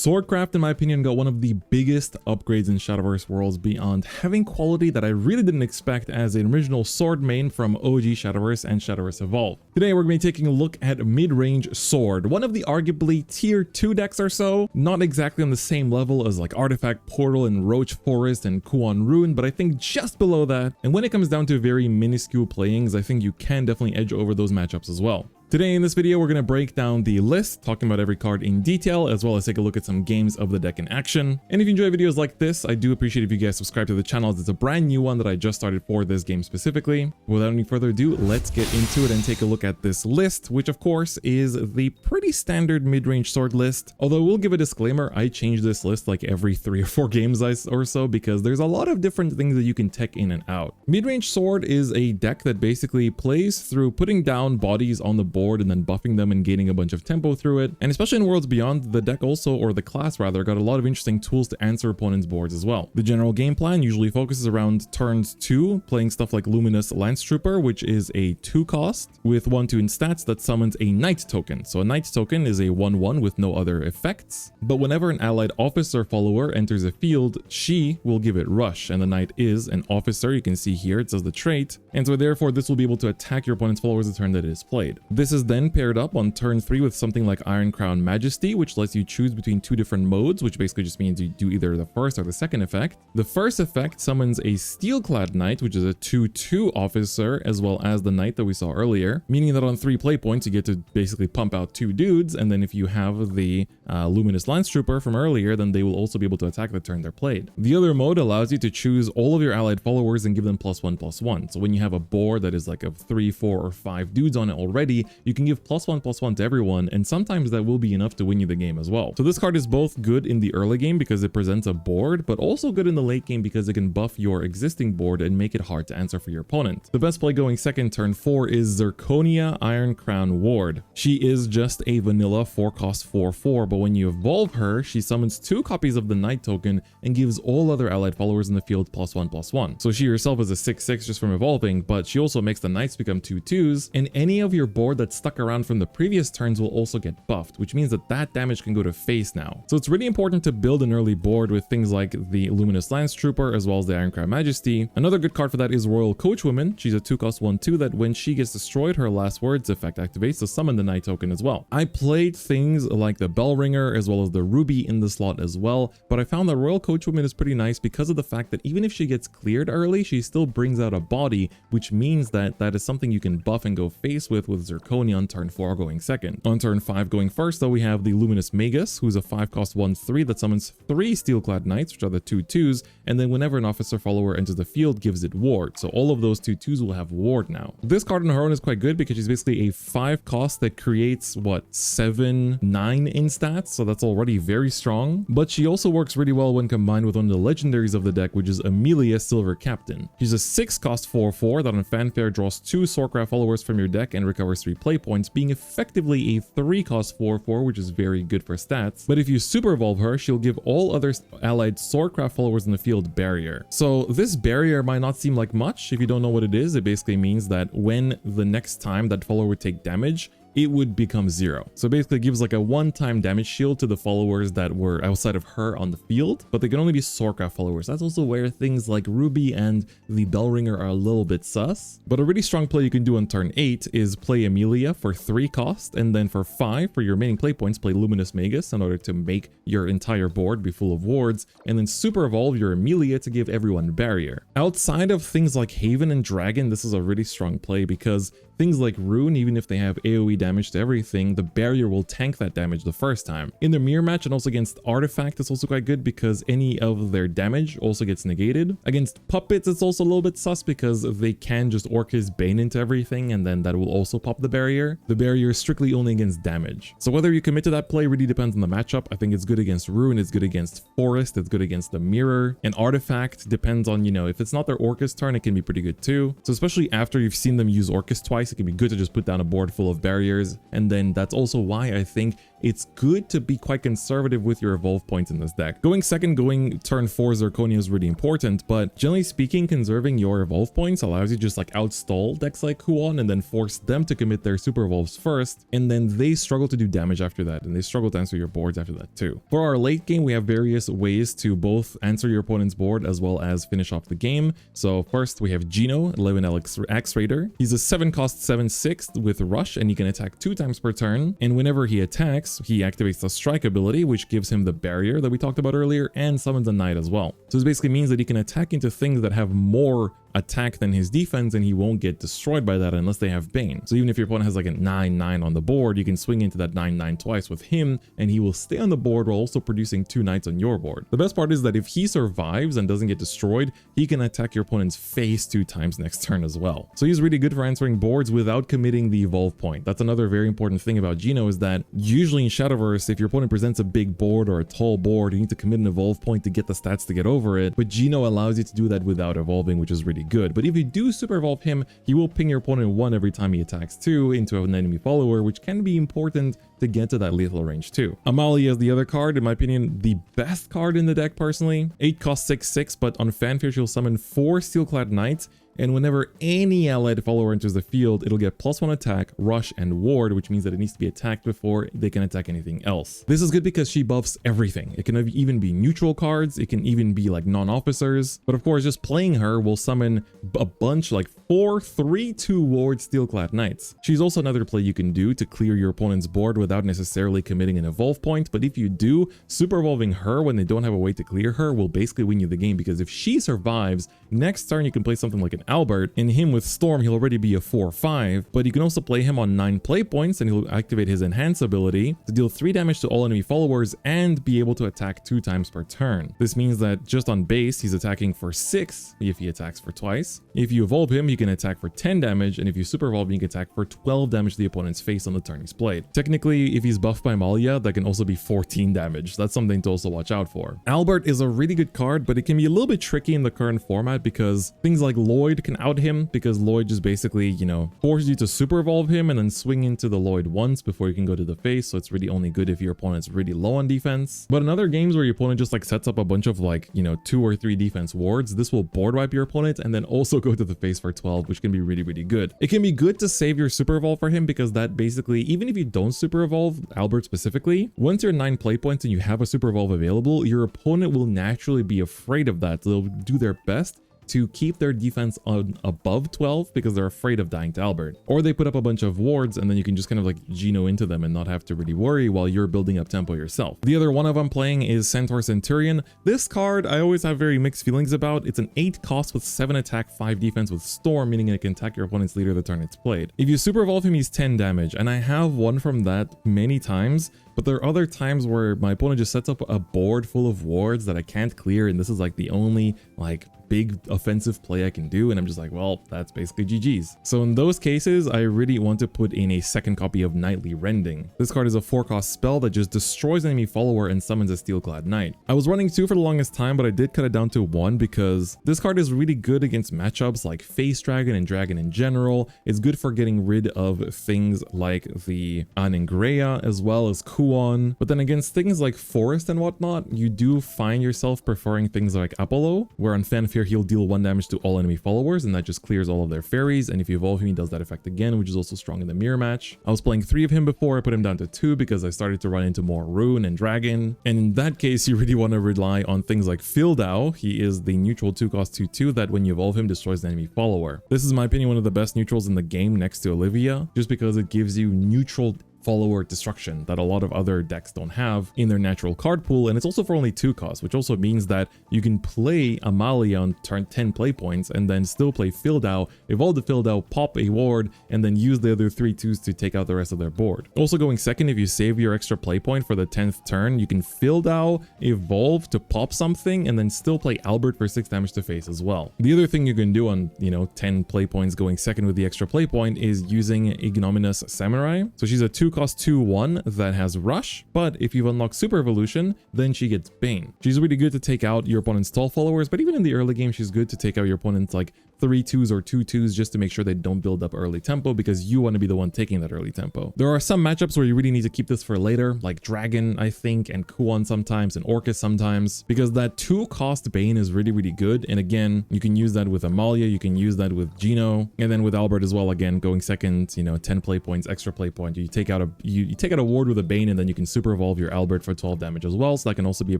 Swordcraft, in my opinion, got one of the biggest upgrades in Shadowverse Worlds Beyond, having quality that I really didn't expect as an original sword main from OG Shadowverse and Shadowverse Evolved. Today we're going to be taking a look at Midrange Sword, one of the arguably tier 2 decks or so, not exactly on the same level as like Artifact, Portal, and Roach Forest and Kuan Rune, but I think just below that. And when it comes down to very minuscule playings, I think you can definitely edge over those matchups as well. Today in this video, we're going to break down the list, talking about every card in detail, as well as take a look at some games of the deck in action. And if you enjoy videos like this, I do appreciate if you guys subscribe to the channel, as it's a brand new one that I just started for this game specifically. Without any further ado, let's get into it and take a look at this list, which of course is the pretty standard mid-range sword list. Although we'll give a disclaimer, I change this list like every 3 or 4 games or so, because there's a lot of different things that you can tech in and out. Midrange Sword is a deck that basically plays through putting down bodies on the board and then buffing them and gaining a bunch of tempo through it. And especially in Worlds Beyond, the deck also, or the class rather, got a lot of interesting tools to answer opponents' boards as well. The general game plan usually focuses around turns 2, playing stuff like Luminous Lance Trooper, which is a 2 cost with 1/2 in stats that summons a Knight token. So a Knight token is a 1/1 with no other effects, but whenever an allied officer follower enters a field, she will give it rush, and the Knight is an officer. You can see here it says the trait, and so therefore this will be able to attack your opponent's followers the turn that it is played. This is then paired up on turn 3 with something like Iron Crown Majesty, which lets you choose between 2 different modes, which basically just means you do either the first or the second effect. The first effect summons a Steelclad Knight, which is a 2/2 officer, as well as the Knight that we saw earlier, meaning that on 3 play points you get to basically pump out 2 dudes, and then if you have the Luminous Lance Trooper from earlier, then they will also be able to attack the turn they're played. The other mode allows you to choose all of your allied followers and give them +1/+1. So when you have a board that is like of 3, 4, or 5 dudes on it already, you can give +1/+1 to everyone, and sometimes that will be enough to win you the game as well. So this card is both good in the early game because it presents a board, but also good in the late game because it can buff your existing board and make it hard to answer for your opponent. The best play going second turn 4 is Zirconia Iron Crown Ward. She is just a vanilla 4-cost 4/4, but when you evolve her, she summons 2 copies of the Knight token and gives all other allied followers in the field +1/+1. So she herself is a 6/6 just from evolving, but she also makes the Knights become 2/2s, and any of your board that's stuck around from the previous turns will also get buffed, which means that that damage can go to face now. So it's really important to build an early board with things like the Luminous Lance Trooper as well as the Iron Crown Majesty. Another good card for that is Royal Coachwoman. She's a 2-cost 1/2 that when she gets destroyed, her last words effect activates to summon the Knight token as well. I played things like the Bell Ringer as well as the Ruby in the slot as well, but I found that Royal Coachwoman is pretty nice because of the fact that even if she gets cleared early, she still brings out a body, which means that that is something you can buff and go face with Zirconia on turn 4 going second. On turn 5 going first, though, we have the Luminous Magus, who's a 5-cost 1/3 that summons 3 Steelclad Knights, which are the 2/2s, and then whenever an officer follower enters the field, gives it ward. So all of those 2/2s will have ward now. This card on her own is quite good because she's basically a 5-cost that creates, what, 7/9 in stats, so that's already very strong. But she also works really well when combined with one of the legendaries of the deck, which is Amelia Silver Captain. She's a 6-cost 4/4 that on fanfare draws 2 Swordcraft followers from your deck and recovers 3 play points, being effectively a 3-cost 4/4, which is very good for stats. But if you super evolve her, she'll give all other allied Swordcraft followers in the field barrier. So this barrier might not seem like much. If you don't know what it is, it basically means that when the next time that follower would take damage, it would become 0. So basically it gives like a one-time damage shield to the followers that were outside of her on the field, but they can only be Swordcraft followers. That's also where things like Ruby and the Bell Ringer are a little bit sus. But a really strong play you can do on turn 8 is play Amelia for 3 cost, and then for 5 for your remaining play points, play Luminous Magus in order to make your entire board be full of wards, and then super evolve your Amelia to give everyone barrier. Outside of things like Haven and Dragon, this is a really strong play because things like Rune, even if they have AoE damage to everything, the barrier will tank that damage the first time. In the mirror match and also against Artifact, it's also quite good because any of their damage also gets negated. Against Puppets, it's also a little bit sus because they can just Orcus Bane into everything, and then that will also pop the barrier. The barrier is strictly only against damage. So whether you commit to that play really depends on the matchup. I think it's good against Rune, it's good against Forest, it's good against the mirror. And Artifact depends on, you know, if it's not their Orcus turn, it can be pretty good too. So especially after you've seen them use Orcus twice, it can be good to just put down a board full of barriers. And then that's also why I think it's good to be quite conservative with your evolve points in this deck. Going second, going turn 4 Zirconia is really important, but generally speaking, conserving your evolve points allows you to just like outstall decks like Huon and then force them to commit their super evolves first, and then they struggle to do damage after that, and they struggle to answer your boards after that too. For our late game, we have various ways to both answer your opponent's board as well as finish off the game. So first we have Gino, 11L Axe Raider. He's a 7-cost 7/6 with rush, and he can attack 2 times per turn, and whenever he attacks, he activates the strike ability, which gives him the barrier that we talked about earlier, and summons a knight as well. So this basically means that he can attack into things that have more attack than his defense, and he won't get destroyed by that unless they have Bane. So even if your opponent has like a 9/9 on the board, you can swing into that 9/9 twice with him, and he will stay on the board while also producing 2 knights on your board. The best part is that if he survives and doesn't get destroyed, he can attack your opponent's face 2 times next turn as well. So he's really good for answering boards without committing the evolve point. That's another very important thing about Gino, is that usually in Shadowverse, if your opponent presents a big board or a tall board, you need to commit an evolve point to get the stats to get over it, but Gino allows you to do that without evolving, which is really good. But if you do super evolve him, he will ping your opponent 1 every time he attacks 2 into an enemy follower, which can be important to get to that lethal range too. Amalia is the other card, in my opinion, the best card in the deck personally. 8 cost 6/6, but on Fanfare she'll summon 4 Steelclad Knights, and whenever any allied follower enters the field, it'll get +1 attack, rush, and ward, which means that it needs to be attacked before they can attack anything else. This is good because she buffs everything. It can even be neutral cards, it can even be like non-officers, but of course just playing her will summon a bunch, like 4 3/2 ward Steelclad Knights. She's also another play you can do to clear your opponent's board without necessarily committing an evolve point, but if you do, super evolving her when they don't have a way to clear her will basically win you the game, because if she survives, next turn you can play something like an Albert, and him with Storm, he'll already be a 4/5, but you can also play him on 9 play points, and he'll activate his Enhance ability to deal 3 damage to all enemy followers and be able to attack 2 times per turn. This means that just on base, he's attacking for 6 if he attacks for twice. If you evolve him, he can attack for 10 damage, and if you super evolve him, you can attack for 12 damage to the opponent's face on the turn he's played. Technically, if he's buffed by Malia, that can also be 14 damage. That's something to also watch out for. Albert is a really good card, but it can be a little bit tricky in the current format because things like Lloyd can out him, because Lloyd just basically, you know, forces you to super evolve him and then swing into the Lloyd once before you can go to the face, so it's really only good if your opponent's really low on defense. But in other games where your opponent just like sets up a bunch of like, you know, 2 or 3 defense wards, this will board wipe your opponent and then also go to the face for 12, which can be really, really good. It can be good to save your super evolve for him, because that basically, even if you don't super evolve Albert specifically, once you're 9 play points and you have a super evolve available, your opponent will naturally be afraid of that. So they'll do their best to keep their defense on above 12 because they're afraid of dying to Albert. Or they put up a bunch of wards and then you can just kind of like Gino into them and not have to really worry while you're building up tempo yourself. The other one of them playing is Centaur Centurion. This card I always have very mixed feelings about. It's an 8 cost with 7 attack, 5 defense with Storm, meaning it can attack your opponent's leader the turn it's played. If you super evolve him, he's 10 damage, and I have won from that many times. But there are other times where my opponent just sets up a board full of wards that I can't clear, and this is like the only like big offensive play I can do, and I'm just like, well, that's basically GG's. So in those cases, I really want to put in a second copy of Knightly Rending. This card is a 4-cost spell that just destroys an enemy follower and summons a Steelclad Knight. I was running 2 for the longest time, but I did cut it down to 1 because this card is really good against matchups like Face Dragon and Dragon in general. It's good for getting rid of things like the Anengrea as well as Kuon. But then against things like Forest and whatnot, you do find yourself preferring things like Apollo, where on Fanfare he'll deal 1 damage to all enemy followers, and that just clears all of their fairies, and if you evolve him, he does that effect again, which is also strong in the mirror match. I was playing 3 of him before, I put him down to 2 because I started to run into more Rune and Dragon, and in that case, you really want to rely on things like Fildau. He is the neutral 2-cost 2/2 that when you evolve him, destroys the enemy follower. This is, in my opinion, one of the best neutrals in the game next to Olivia, just because it gives you neutral follower destruction that a lot of other decks don't have in their natural card pool, and it's also for only 2 costs, which also means that you can play Amalia on turn 10 play points and then still play Fildau, evolve the Fildau, pop a ward, and then use the other 3 2s to take out the rest of their board. Also going second, if you save your extra play point for the 10th turn, you can Fildau, evolve to pop something, and then still play Albert for 6 damage to face as well. The other thing you can do on, you know, 10 play points going second with the extra play point is using Ignominious Samurai. So she's a 2-cost 2/1 that has rush, but if you unlock super evolution, then she gets Bane. She's really good to take out your opponent's tall followers, but even in the early game, she's good to take out your opponent's like 3-2s or 2-2s just to make sure they don't build up early tempo, because you want to be the one taking that early tempo. There are some matchups where you really need to keep this for later, like Dragon, I think, and Kuon sometimes, and Orcus sometimes, because that 2-cost Bane is really, really good. And again, you can use that with Amalia, you can use that with Gino, and then with Albert as well. Again, going second, you know, 10 play points, extra play point. You take out a ward with a Bane, and then you can super evolve your Albert for 12 damage as well. So that can also be a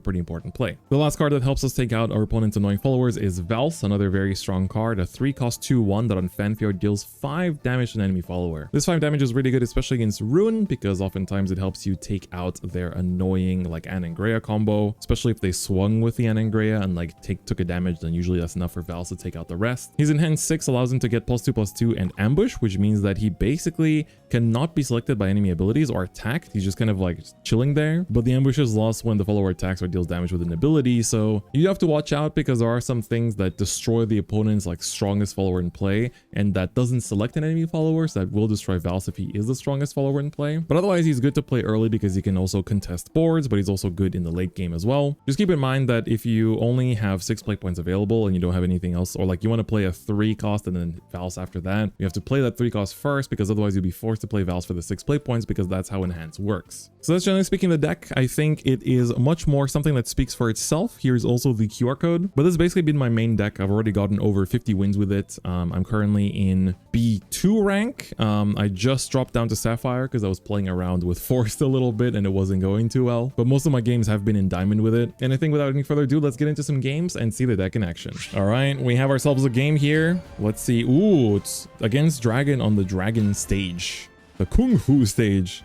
pretty important play. The last card that helps us take out our opponent's annoying followers is Vals, another very strong card, a 3-cost 2-1 that on Fanfare deals 5 damage to an enemy follower. This 5 damage is really good, especially against Rune, because oftentimes it helps you take out their annoying like Anangrea combo, especially if they swung with the Anangrea and like took a damage, then usually that's enough for Vals to take out the rest. His Enhanced 6 allows him to get +2/+2 and ambush, which means that he basically cannot be selected by enemy abilities or attacked. He's just kind of like chilling there, but the ambush is lost when the follower attacks or deals damage with an ability. So you have to watch out, because there are some things that destroy the opponent's like strongest follower in play, and that doesn't select an enemy follower, so that will destroy Vals if he is the strongest follower in play. But otherwise, he's good to play early because he can also contest boards, but he's also good in the late game as well. Just keep in mind that if you only have 6 play points available and you don't have anything else, or like you want to play a 3-cost and then Vals after that, you have to play that 3-cost first, because otherwise you'll be forced to play Vals for the 6 play points, because that's how Enhance works. So that's generally speaking the deck. I think it is much more something that speaks for itself. Here's also the QR code, but this has basically been my main deck. I've already gotten over 50 wins with it. I'm currently in B2 rank. I just dropped down to Sapphire because I was playing around with Forest a little bit and it wasn't going too well, but most of my games have been in Diamond with it. And I think without any further ado, let's get into some games and see the deck in action. All right, we have ourselves a game here. Let's see. Ooh, it's against Dragon on the Dragon stage, the Kung Fu stage.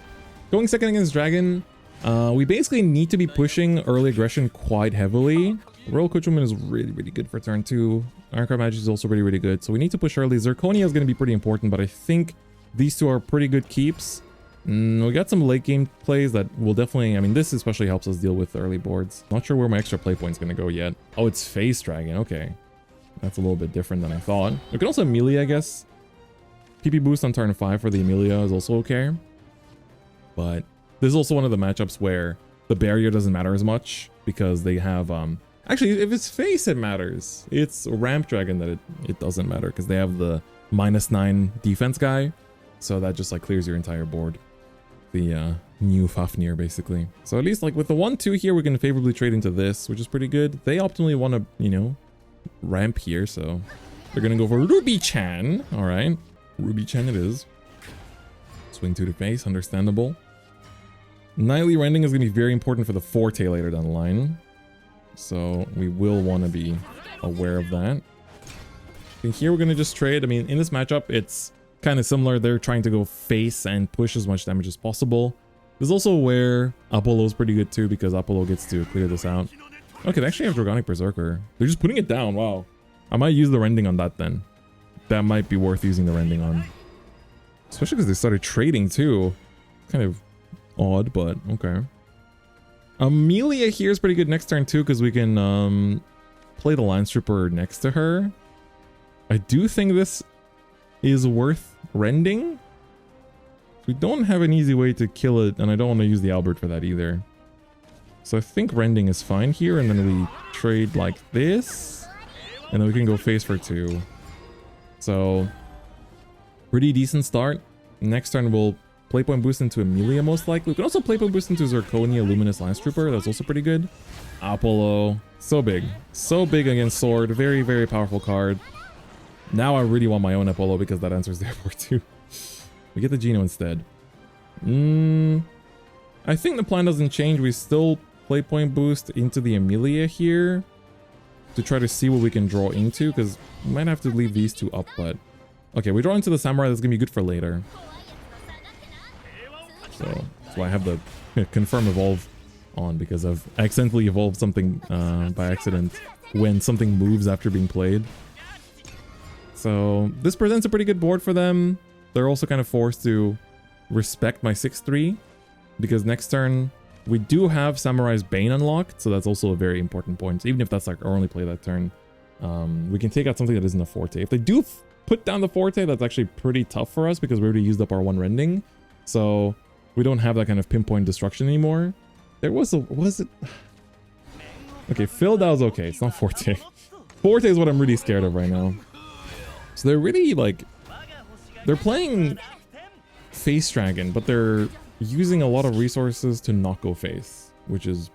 Going second against Dragon, we basically need to be pushing early aggression quite heavily. Royal Coachwoman is really, really good for turn 2. Ironclad Magic is also really, really good. So we need to push early. Zirconia is going to be pretty important, but I think these two are pretty good keeps. We got some late game plays that will definitely, I mean, this especially helps us deal with the early boards. Not sure where my extra play point is going to go yet. Oh, it's Face Dragon. Okay. That's a little bit different than I thought. We can also Amelia, I guess. PP boost on turn 5 for the Amelia is also okay. But this is also one of the matchups where the barrier doesn't matter as much, because they have, actually, if it's Face, it matters. It's Ramp Dragon that it doesn't matter, because they have the -9 defense guy. So that just like clears your entire board. The new Fafnir, basically. So at least like with the 1-2 here, we can favorably trade into this, which is pretty good. They optimally want to, you know, ramp here, so they're going to go for Ruby-chan. All right. Ruby-chan it is. Swing 2 to face, understandable. Nightly Rending is going to be very important for the Forte later down the line. So we will want to be aware of that. And here we're going to just trade. I mean, in this matchup, it's kind of similar. They're trying to go face and push as much damage as possible. There's also where Apollo's pretty good too, because Apollo gets to clear this out. Okay, they actually have Dragonic Berserker. They're just putting it down. Wow. I might use the Rending on that then. That might be worth using the Rending on. Especially because they started trading too. Kind of odd, but okay. Amelia here is pretty good next turn too, because we can play the Lance Trooper next to her. I do think this is worth Rending. We don't have an easy way to kill it, and I don't want to use the Albert for that either. So I think Rending is fine here, and then we trade like this, and then we can go face for 2. So pretty decent start. Next turn we'll playpoint boost into Amelia most likely. We can also playpoint boost into Zirconia Luminous Lance Trooper. That's also pretty good. Apollo, so big against Sword. Very, very powerful card. Now I really want my own Apollo because that answers the airport too. We get the Geno instead. I think the plan doesn't change. We still playpoint boost into the Amelia here to try to see what we can draw into, because we might have to leave these two up, but okay, we draw into the Samurai. That's gonna be good for later. So that's why I have the confirm evolve on, because I've accidentally evolved something by accident when something moves after being played. So this presents a pretty good board for them. They're also kind of forced to respect my 6-3, because next turn we do have Samurai's Bane unlocked, so that's also a very important point. Even if that's like our only play that turn, we can take out something that isn't a Forte. If they do put down the Forte, that's actually pretty tough for us, because we already used up our 1 Rending. So we don't have that kind of pinpoint destruction anymore. There was a... was it... Okay, Phil, that was okay. It's not Forte. Forte is what I'm really scared of right now. So they're really like, they're playing face dragon, but they're using a lot of resources to not go face, which is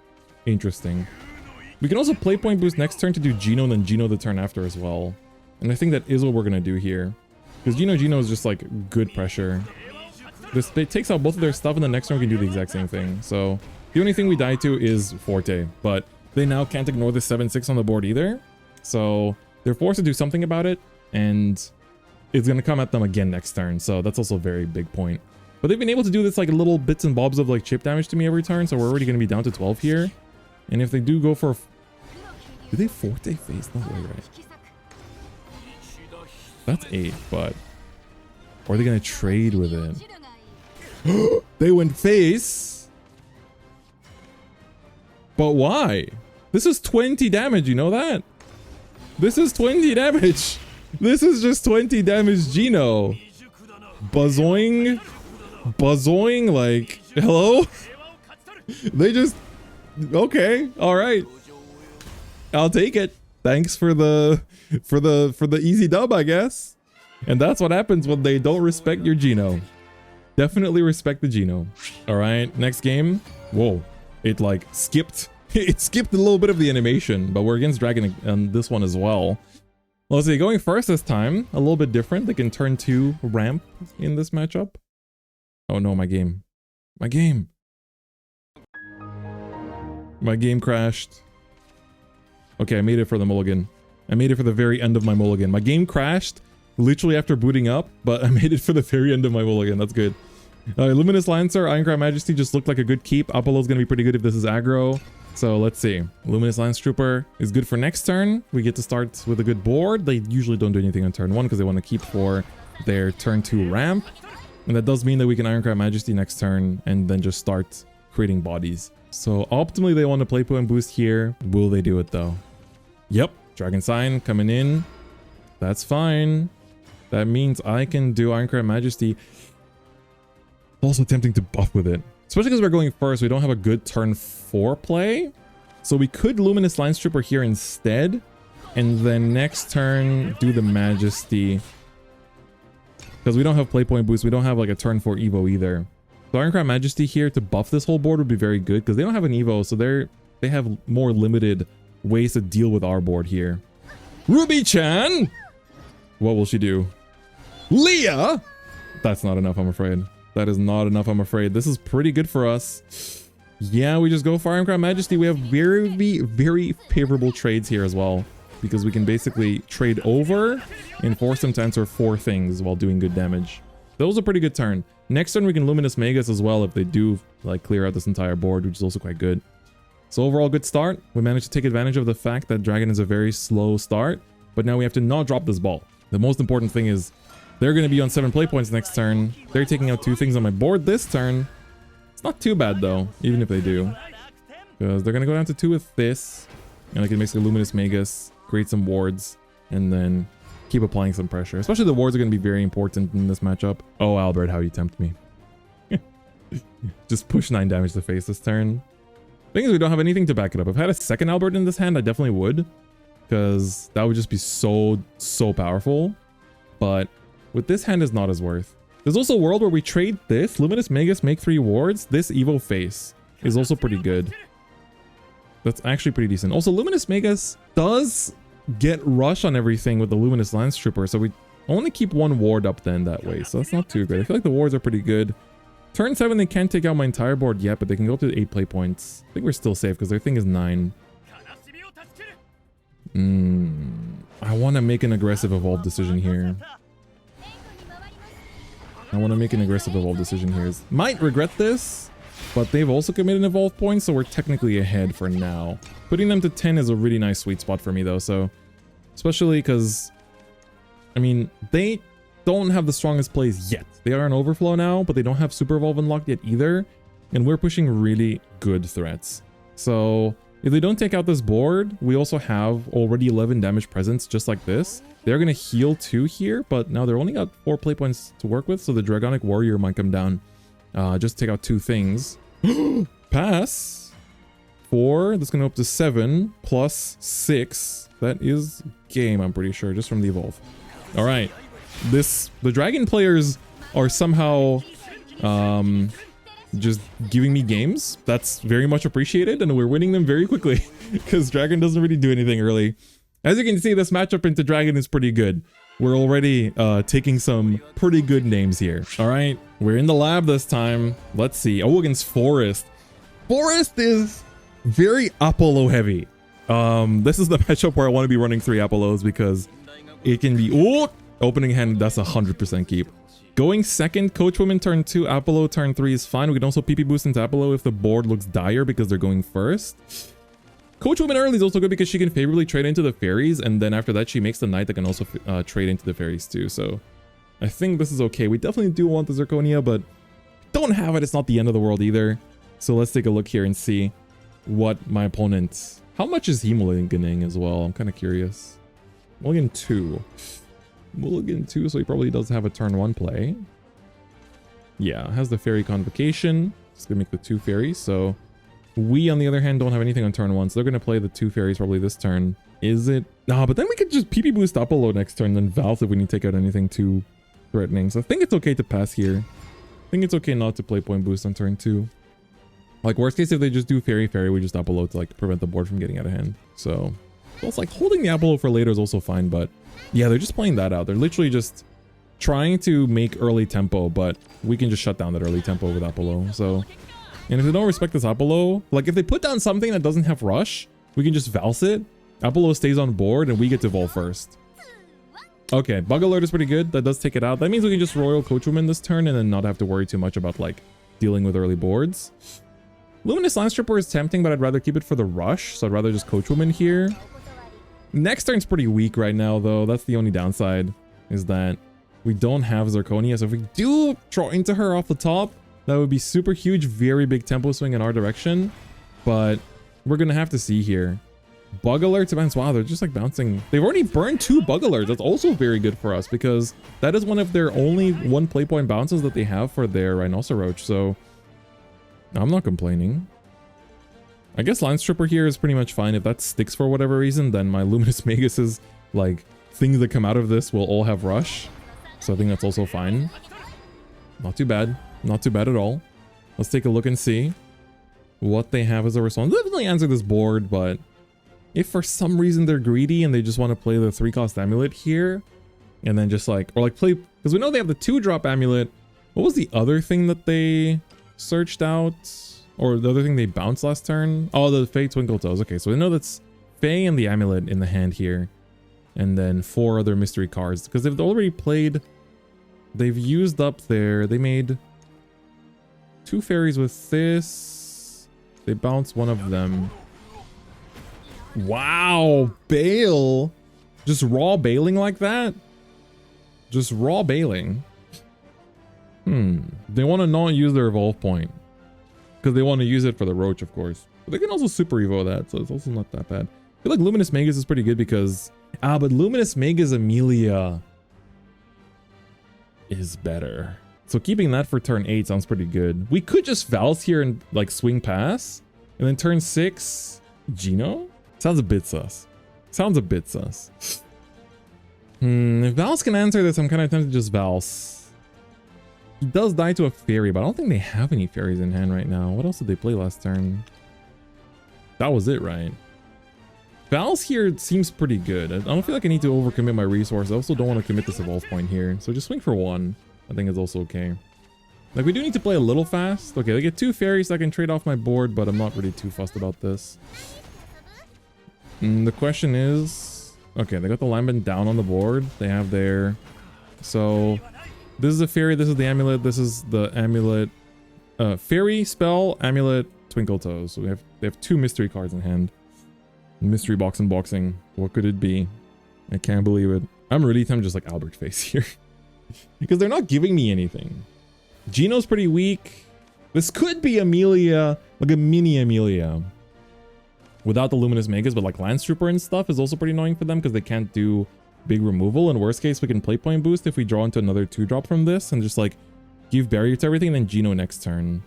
interesting. We can also play point boost next turn to do Geno and then Geno the turn after as well. And I think that is what we're going to do here. Because Geno is just like good pressure. It takes out both of their stuff and the next turn we can do the exact same thing. So the only thing we die to is Forte, but they now can't ignore the 7-6 on the board either. So they're forced to do something about it, and it's going to come at them again next turn. So that's also a very big point. But they've been able to do this like little bits and bobs of like chip damage to me every turn. So we're already going to be down to 12 here. And if they do go for... Do they Forte face? No way, right? That's 8, but... Or are they going to trade with it? They went face? But why? This is 20 damage, you know that? This is 20 damage. This is just 20 damage Geno. Buzzoing. Buzzoing, like, hello? They just... Okay, alright. I'll take it. Thanks for the easy dub, I guess. And that's what happens when they don't respect your Geno. Definitely respect the Geno. Alright, next game. Whoa. It like skipped. It skipped a little bit of the animation, but we're against Dragon on this one as well. Let's see, going first this time, a little bit different. They can turn 2 ramp in this matchup. Oh no, my game. My game. My game crashed. Okay, I made it for the mulligan. I made it for the very end of my mulligan. My game crashed literally after booting up, but I made it for the very end of my mulligan. That's good. Luminous Lancer, Ironclad Majesty just looked like a good keep. Apollo's gonna be pretty good if this is aggro. So let's see. Luminous Lance Trooper is good for next turn. We get to start with a good board. They usually don't do anything on turn 1 because they want to keep for their turn 2 ramp. And that does mean that we can Ironclad Majesty next turn and then just start creating bodies. So optimally they want to play point boost here. Will they do it though? Yep. Dragon Sign coming in. That's fine. That means I can do Ironclad Majesty. Also tempting to buff with it. Especially because we're going first, we don't have a good turn 4 play. So we could Luminous Lance Trooper here instead. And then next turn, do the Majesty. Because we don't have play point boost, we don't have like a turn 4 Evo either. So Ironclad Majesty here to buff this whole board would be very good. Because they don't have an Evo, so they have more limited ways to deal with our board here. Ruby-chan! What will she do? Leah! That's not enough, I'm afraid. That is not enough, I'm afraid. This is pretty good for us. Yeah, we just go for Ironclad Majesty. We have very, very favorable trades here as well. Because we can basically trade over and force them to answer 4 things while doing good damage. That was a pretty good turn. Next turn we can Luminous Magus as well if they do like clear out this entire board, which is also quite good. So overall, good start. We managed to take advantage of the fact that Dragon is a very slow start. But now we have to not drop this ball. The most important thing is they're going to be on 7 play points next turn. They're taking out 2 things on my board this turn. It's not too bad though, even if they do. Because they're going to go down to 2 with this. And I can basically Luminous Magus, create some wards, and then keep applying some pressure. Especially the wards are going to be very important in this matchup. Oh, Albert, how you tempt me. Just push 9 damage to face this turn. Thing is, we don't have anything to back it up. If I had a second Albert in this hand, I definitely would. Because that would just be so powerful. But with this hand is not as worth. There's also a world where we trade this. Luminous Magus, make 3 wards. This Evo face is also pretty good. That's actually pretty decent. Also, Luminous Magus does get rush on everything with the Luminous Lance Trooper. So we only keep 1 ward up then that way. So that's not too great. I feel like the wards are pretty good. Turn 7, they can't take out my entire board yet, but they can go up to 8 play points. I think we're still safe because their thing is 9. I want to make an aggressive evolve decision here. Might regret this, but they've also committed an evolve point, so we're technically ahead for now. Putting them to 10 is a really nice sweet spot for me though, so especially because, I mean, they don't have the strongest plays yet. They are an overflow now, but they don't have super evolve unlocked yet either, and we're pushing really good threats. So if they don't take out this board, we also have already 11 damage presence just like this. They're going to heal 2 here, but now they're only got 4 play points to work with, so the Dragonic Warrior might come down. Just take out 2 things. Pass. 4. That's going to go up to 7 plus 6. That is game, I'm pretty sure, just from the evolve. All right. The dragon players are somehow just giving me games. That's very much appreciated, and we're winning them very quickly because dragon doesn't really do anything early. As you can see, this matchup into dragon is pretty good. We're already taking some pretty good names here. All right, we're in the lab this time. Let's see. Oh, against Forest. Forest is very Apollo heavy. This is the matchup where I want to be running 3 Apollos because it can be opening hand. That's 100% keep. Going second, Coachwoman turn 2, Apollo turn 3 is fine. We can also PP boost into Apollo if the board looks dire because they're going first. Coachwoman early is also good because she can favorably trade into the fairies, and then after that she makes the knight that can also trade into the fairies too. So I think this is okay. We definitely do want the Zirconia, but don't have it. It's not the end of the world either. So let's take a look here and see what my opponent... How much is he mulliganing as well? I'm kind of curious. Mulligan 2. Mulligan 2, so he probably does have a turn 1 play. Yeah, has the fairy convocation. It's gonna make the 2 fairies, so... We, on the other hand, don't have anything on turn 1, so they're going to play the 2 fairies probably this turn. Is it? Nah, but then we could just PP boost Apollo next turn, then Valve if we need to take out anything too threatening. So I think it's okay to pass here. I think it's okay not to play point boost on turn 2. Like, worst case, if they just do fairy, we just Apollo to, like, prevent the board from getting out of hand. So it's like, holding the Apollo for later is also fine, but yeah, they're just playing that out. They're literally just trying to make early tempo, but we can just shut down that early tempo with Apollo, so... And if they don't respect this Apollo, like if they put down something that doesn't have rush, we can just Valse it. Apollo stays on board and we get to evolve first. Okay, Bug Alert is pretty good. That does take it out. That means we can just Royal Coachwoman this turn and then not have to worry too much about like dealing with early boards. Luminous Landstripper is tempting, but I'd rather keep it for the rush. So I'd rather just Coachwoman here. Next turn's pretty weak right now though. That's the only downside, is that we don't have Zirconia. So if we do draw into her off the top, that would be super huge, very big tempo swing in our direction, but we're gonna have to see here. Bug Alerts events, wow, they're just like bouncing. They've already burned 2 Bug Alerts. That's also very good for us because that is one of their only 1 play point bounces that they have for their Rhinoceroach, so I'm not complaining. I guess Line Stripper here is pretty much fine. If that sticks for whatever reason, then my Luminous Magus's like things that come out of this will all have rush, so I think that's also fine. Not too bad. Not too bad at all. Let's take a look and see what they have as a response. Definitely answer this board, but if for some reason they're greedy and they just want to play the 3-cost amulet here, and then just like, or like play, because we know they have the 2-drop amulet. What was the other thing that they searched out? Or the other thing they bounced last turn? Oh, the Fae Twinkle Toes. Okay, so we know that's Fae and the amulet in the hand here. And then 4 other mystery cards, because they've already played, they've used up their, they made 2 fairies with this. They bounced one of them. Wow, bail. Just raw bailing like that? Just raw bailing. They want to not use their evolve point because they want to use it for the roach, of course. But they can also super evo that, so it's also not that bad. I feel like Luminous Magus is pretty good because but Luminous Magus Amelia is better. So keeping that for turn 8 sounds pretty good. We could just Valse here and like swing pass. And then turn 6, Gino? Sounds a bit sus. Sounds a bit sus. If Valse can answer this, I'm kind of tempted to just Valse. He does die to a fairy, but I don't think they have any fairies in hand right now. What else did they play last turn? That was it, right? Valse here seems pretty good. I don't feel like I need to overcommit my resource. I also don't want to commit this evolve point here. So just swing for 1. I think it's also okay. Like, we do need to play a little fast. Okay, they get 2 fairies that I can trade off my board, but I'm not really too fussed about this. The question is... Okay, they got the lineman down on the board. They have their... So, this is a fairy, this is the amulet, this is the amulet. Fairy, spell, amulet, Twinkle Toes. So they have 2 mystery cards in hand. Mystery box unboxing. What could it be? I can't believe it. I'm really tempted just like Albert face here. Because they're not giving me anything. Gino's pretty weak. This could be Amelia, like a mini Amelia. Without the Luminous Magus, but like Lance Trooper and stuff is also pretty annoying for them because they can't do big removal. In worst case, we can play point boost if we draw into another 2-drop from this and just like give barrier to everything and then Gino next turn.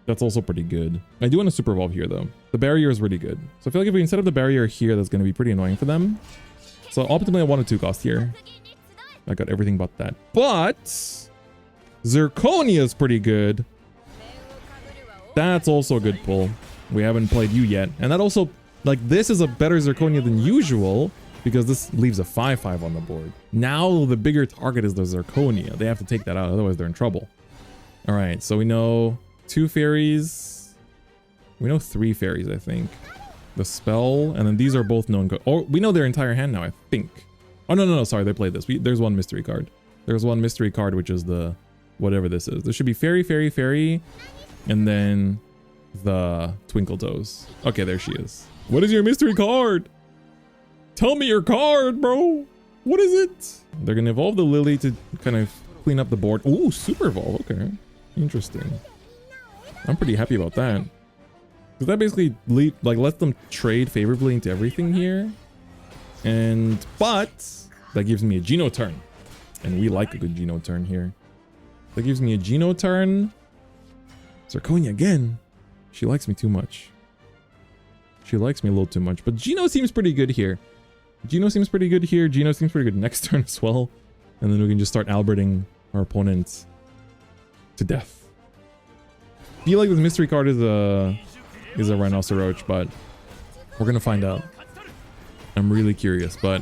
That's also pretty good. I do want to super evolve here though. The barrier is really good. So I feel like if we can set up the barrier here, that's going to be pretty annoying for them. So optimally I want a 2-cost here. I got everything but that. But Zirconia is pretty good. That's also a good pull. We haven't played you yet. And that also, like, this is a better Zirconia than usual because this leaves a 5/5 on the board. Now the bigger target is the Zirconia. They have to take that out, otherwise they're in trouble. All right, so we know 2 fairies. We know 3 fairies, I think. The spell, and then these are both known. Or we know their entire hand now, I think. Oh, no, sorry, they played this. There's one mystery card. There's one mystery card, which is the whatever this is. There should be fairy, fairy, fairy, and then the Twinkle Toes. Okay, there she is. What is your mystery card? Tell me your card, bro. What is it? They're gonna evolve the Lily to kind of clean up the board. Ooh, super evolve. Okay, interesting. I'm pretty happy about that. Because that basically lets them trade favorably into everything here. But that gives me a Geno turn. And we like a good Geno turn here. That gives me a Geno turn. Zirconia again. She likes me too much. She likes me a little too much. But Geno seems pretty good here. Geno seems pretty good here. Geno seems pretty good next turn as well. And then we can just start Alberting our opponents to death. I feel like this mystery card is a Rhinoceros, but we're gonna find out. I'm really curious, but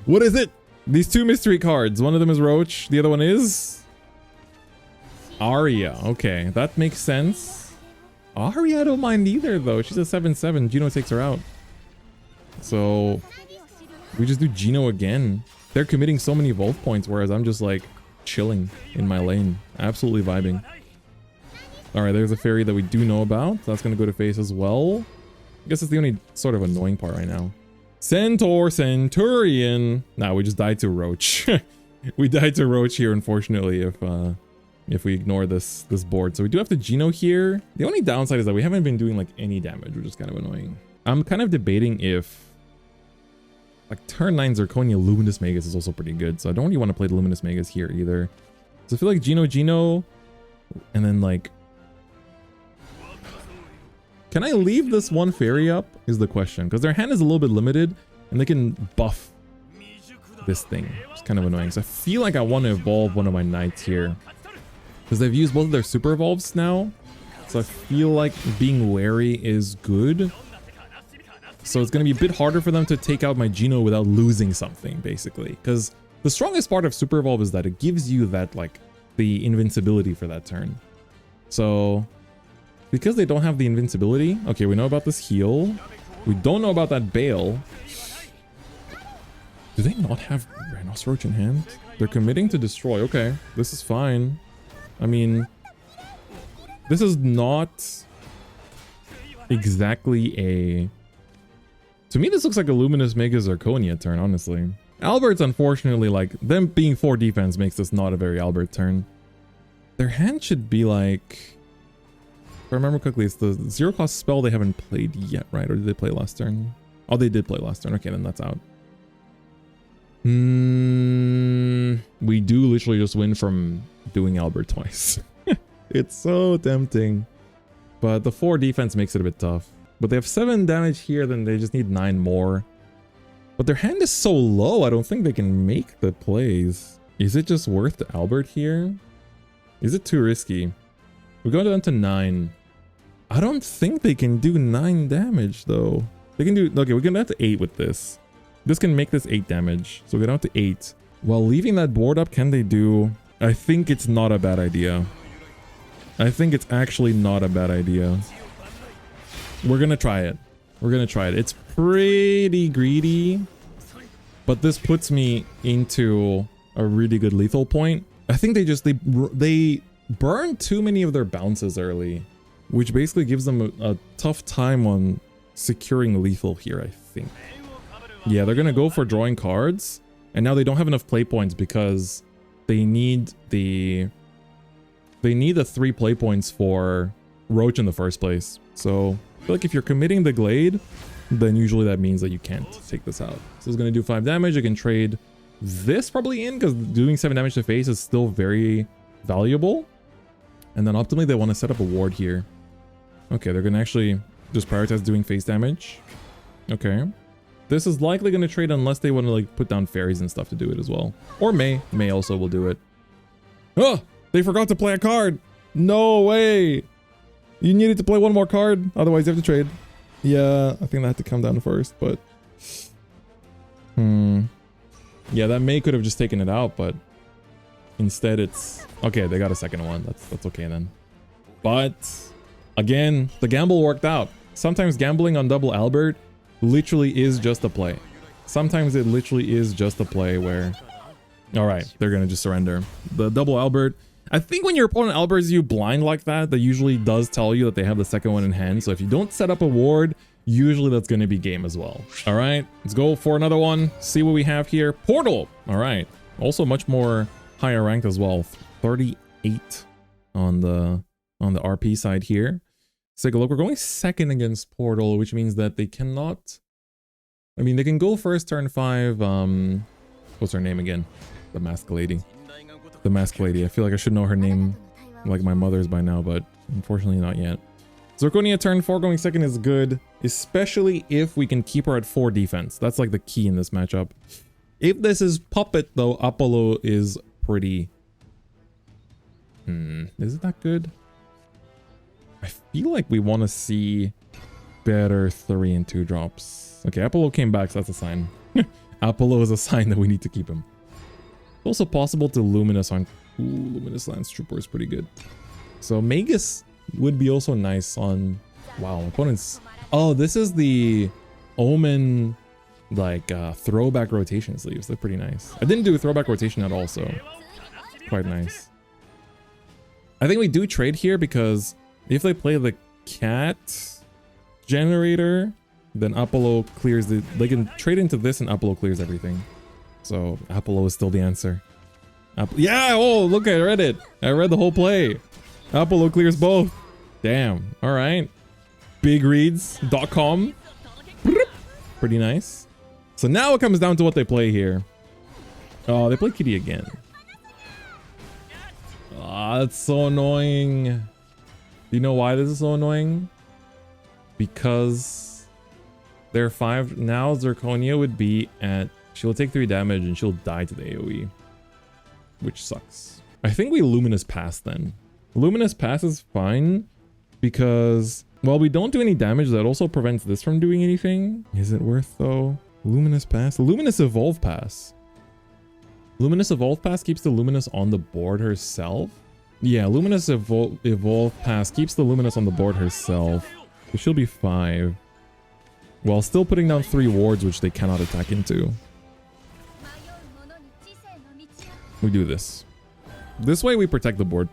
what is it? These 2 mystery cards. One of them is Roach. The other one is Arya. Okay, that makes sense. Arya, I don't mind either, though. She's a 7/7. Geno takes her out. So we just do Geno again. They're committing so many evolve points, whereas I'm just like chilling in my lane. Absolutely vibing. Alright, there's a fairy that we do know about. That's going to go to face as well. I guess it's the only sort of annoying part right now. Centaur, Centurion. Nah, we just died to Roach. We died to Roach here, unfortunately, if we ignore this board. So we do have to Geno here. The only downside is that we haven't been doing like any damage, which is kind of annoying. I'm kind of debating if like turn 9 Zirconia Luminous Magus is also pretty good. So I don't really want to play the Luminous Magus here either. So I feel like Geno, and then like, can I leave this one fairy up is the question, because their hand is a little bit limited and they can buff this thing. It's kind of annoying. So I feel like I want to evolve one of my knights here because they've used both of their super evolves now. So I feel like being wary is good. So it's going to be a bit harder for them to take out my Geno without losing something, basically. Because the strongest part of super evolve is that it gives you that, like, the invincibility for that turn. So because they don't have the invincibility, okay, we know about this heal. We don't know about that Bale. Do they not have Rhinoceros in hand? They're committing to destroy. Okay, this is fine. I mean, this is not exactly a... To me, this looks like a Luminous Mega Zirconia turn, honestly. Albert's, unfortunately, like, them being 4 defense makes this not a very Albert turn. Their hand should be like... If I remember quickly, it's the 0-cost spell they haven't played yet, right? Or did they play last turn? Oh, they did play last turn. Okay, then that's out. We do literally just win from doing Albert twice. It's so tempting. But the 4 defense makes it a bit tough. But they have 7 damage here, then they just need 9 more. But their hand is so low, I don't think they can make the plays. Is it just worth the Albert here? Is it too risky? We go down to 9. I don't think they can do 9 damage, though. They can do... Okay, we can down to 8 with this. This can make this 8 damage. So we go down to 8. While leaving that board up, can they do... I think it's not a bad idea. I think it's actually not a bad idea. We're gonna try it. We're gonna try it. It's pretty greedy, but this puts me into a really good lethal point. I think they just... They burn too many of their bounces early, which basically gives them a tough time on securing lethal here, I think. Yeah, they're gonna go for drawing cards, and now they don't have enough play points because they need the 3 play points for Roach in the first place. So I feel like if you're committing the Glade, then usually that means that you can't take this out. So it's gonna do 5 damage. I can trade this probably in because doing 7 damage to face is still very valuable. And then optimally they want to set up a ward here. Okay, they're gonna actually just prioritize doing face damage. Okay. This is likely going to trade unless they want to like put down fairies and stuff to do it as well. Or May also will do it. Oh, they forgot to play a card. No way. You needed to play one more card. Otherwise you have to trade. Yeah, I think that had to come down first, but... Yeah, that May could have just taken it out, but... Instead it's... Okay, they got a second one. That's okay then. But... Again, the gamble worked out. Sometimes gambling on double Albert literally is just a play. Sometimes it literally is just a play where... Alright, they're gonna just surrender. The double Albert... I think when your opponent Alberts you blind like that, that usually does tell you that they have the second one in hand. So if you don't set up a ward, usually that's going to be game as well. All right, let's go for another one. See what we have here. Portal. All right. Also much more higher ranked as well. 38 on the RP side here. Let's take a look. We're going second against Portal, which means that they cannot... I mean, they can go first turn 5. What's her name again? The masked lady. The masked lady. I feel like I should know her name like my mother's by now, but unfortunately not yet. Zirconia turn 4 going second is good, especially if we can keep her at 4 defense. That's like the key in this matchup. If this is Puppet though, Apollo is pretty... Is it that good? I feel like we want to see better 3 and 2 drops. Okay, Apollo came back, so that's a sign. Apollo is a sign that we need to keep him. Also possible to Luminous on... Ooh, Luminous Lance Trooper is pretty good. So Magus would be also nice on... Wow, opponents... Oh, this is the Omen, like, throwback rotation sleeves. They're pretty nice. I didn't do a throwback rotation at all, so... Quite nice. I think we do trade here because if they play the cat generator, then Apollo clears the... They can trade into this and Apollo clears everything. So Apollo is still the answer. Yeah, oh, look, I read it. I read the whole play. Apollo clears both. Damn. All right. Bigreads.com. Pretty nice. So now it comes down to what they play here. Oh, they play Kitty again. Ah, that's so annoying. Do you know why this is so annoying? Because they're 5. Now Zirconia would be at... She'll take 3 damage and she'll die to the AoE. Which sucks. I think we Luminous Pass then. Luminous Pass is fine because, well, we don't do any damage. That also prevents this from doing anything. Is it worth though? Luminous Pass? Luminous Evolve Pass. Luminous Evolve Pass keeps the Luminous on the board herself. Yeah, Luminous Evolve Pass keeps the Luminous on the board herself. So she'll be 5. While still putting down 3 wards, which they cannot attack into. We do this. This way we protect the board.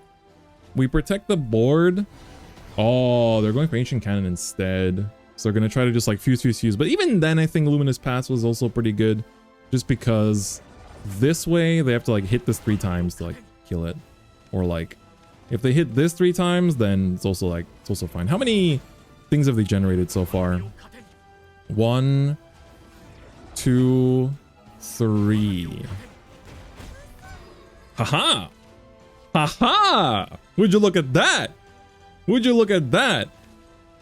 We protect the board. Oh, they're going for Ancient Cannon instead. So they're going to try to just like fuse. But even then, I think Luminous Pass was also pretty good. Just because this way they have to like hit this 3 times to like kill it. Or like, if they hit this 3 times, then it's also like, it's also fine. How many things have they generated so far? 1, 2, 3. Haha! Haha! Would you look at that? Would you look at that?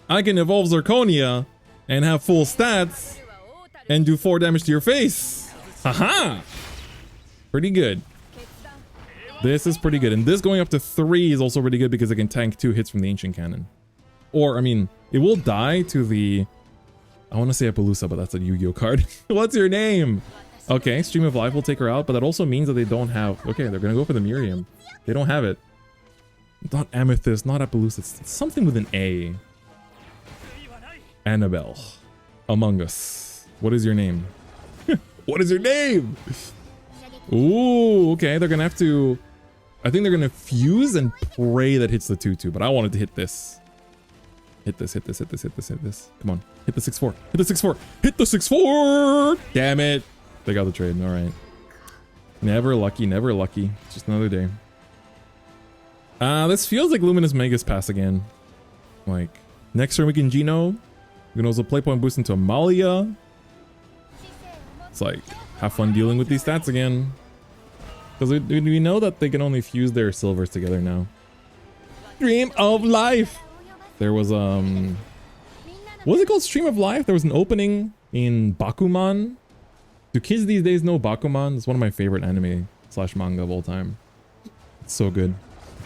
I can evolve Zirconia and have full stats and do 4 damage to your face. Haha! Pretty good. This is pretty good. And this going up to 3 is also really good because it can tank 2 hits from the Ancient Cannon. Or, I mean, it will die to the... I want to say Appaloosa, but that's a Yu-Gi-Oh card. What's your name? Okay, Stream of Life will take her out, but that also means that they don't have... Okay, they're going to go for the Miriam. They don't have it. Not Amethyst, not Appaloosa. It's something with an A. Annabelle. Among Us. What is your name? What is your name? Ooh, okay, they're going to have to... I think they're going to fuse and pray that hits the 2-2, but I wanted to hit this. Hit this. Come on. Hit the 6-4. Hit the 6-4. Hit the 6-4! Damn it. They got the trade. All right. Never lucky. Never lucky. It's just another day. This feels like Luminous Magus Pass again. Like, next turn we can Geno. We can also play point boost into Amalia. It's like, have fun dealing with these stats again. Because we know that they can only fuse their silvers together now. Stream of Life! There was, what was it called? Stream of Life? There was an opening in Bakuman. Do kids these days know Bakuman? It's one of my favorite anime / manga of all time. It's so good.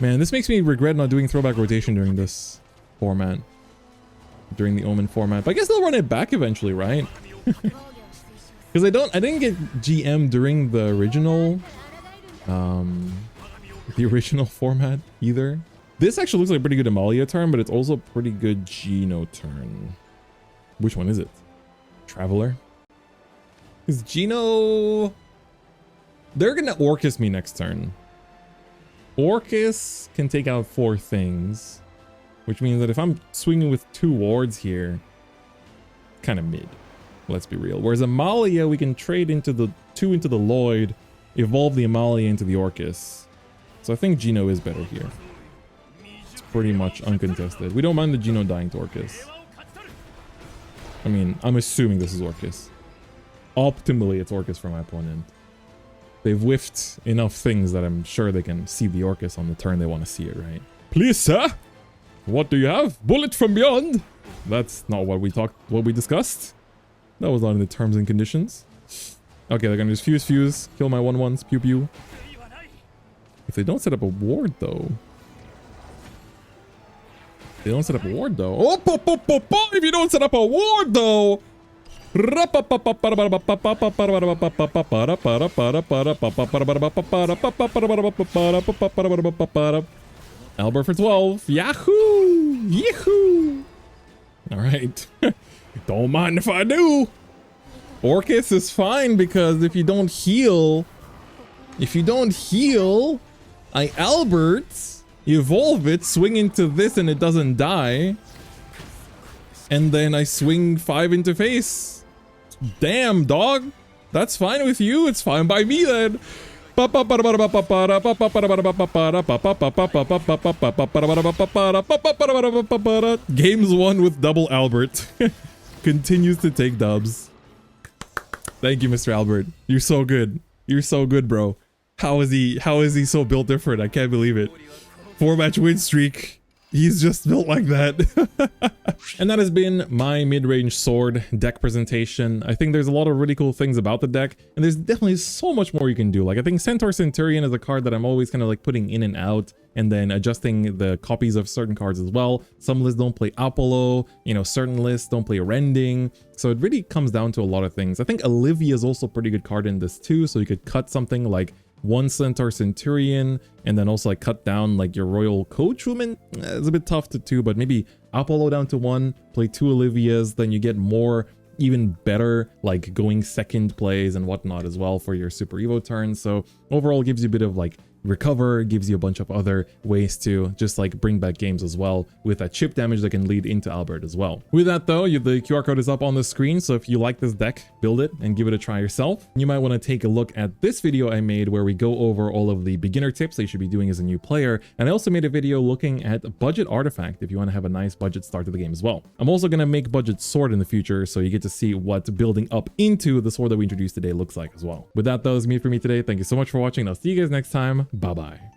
Man, this makes me regret not doing throwback rotation during this format. During the Omen format. But I guess they'll run it back eventually, right? Because I didn't get GM during the original format either. This actually looks like a pretty good Amalia turn, but it's also a pretty good Gino turn. Which one is it? Traveler? Because Gino... They're gonna Orcus me next turn. Orcus can take out 4 things. Which means that if I'm swinging with 2 wards here, kind of mid. Let's be real. Whereas Amalia, we can trade into the 2 into the Lloyd, evolve the Amalia into the Orcus. So I think Gino is better here. It's pretty much uncontested. We don't mind the Gino dying to Orcus. I mean, I'm assuming this is Orcus. Optimally, it's Orcus for my opponent. They've whiffed enough things that I'm sure they can see the Orcus on the turn they want to see it, right? Please, sir! What do you have? Bullet from beyond! That's not what we discussed. That was not in the terms and conditions. Okay, they're gonna just fuse, kill my 1/1s, pew pew. If they don't set up a ward though. If you don't set up a ward though. If you don't set up a ward though. Albert for 12. Yahoo! Yahoo! Alright. Don't mind if I do. Orcus is fine because if you don't heal, I Albert, evolve it, swing into this and it doesn't die. And then I swing 5 into face. Damn, dog. That's fine with you. It's fine by me then. Games won with double Albert. Continues to take dubs. Thank you, Mr. Albert. You're so good. You're so good, bro. How is he so built different? I can't believe it. 4-match win streak. He's just built like that. And that has been my mid-range sword deck presentation. I think there's a lot of really cool things about the deck, and there's definitely so much more you can do. Like, I think Centaur Centurion is a card that I'm always kind of like putting in and out, and then adjusting the copies of certain cards as well. Some lists don't play Apollo, you know, certain lists don't play Rending. So it really comes down to a lot of things. I think Olivia is also a pretty good card in this too, so you could cut something like 1 Centaur Centurion, and then also like cut down like your Royal Coachwoman. It's a bit tough to do, but maybe Apollo down to 1, play 2 Olivias, then you get more, even better, like going second plays and whatnot as well for your Super Evo turns. So overall, it gives you a bit of like recover, gives you a bunch of other ways to just like bring back games as well with that chip damage that can lead into Albert as well. With that though, the QR code is up on the screen, so if you like this deck, build it and give it a try yourself. You might want to take a look at this video I made where we go over all of the beginner tips that you should be doing as a new player, and I also made a video looking at budget artifact if you want to have a nice budget start to the game as well. I'm also going to make budget sword in the future, so you get to see what building up into the sword that we introduced today looks like as well. With that though, is me for me today. Thank you so much for watching, and I'll see you guys next time. Bye bye.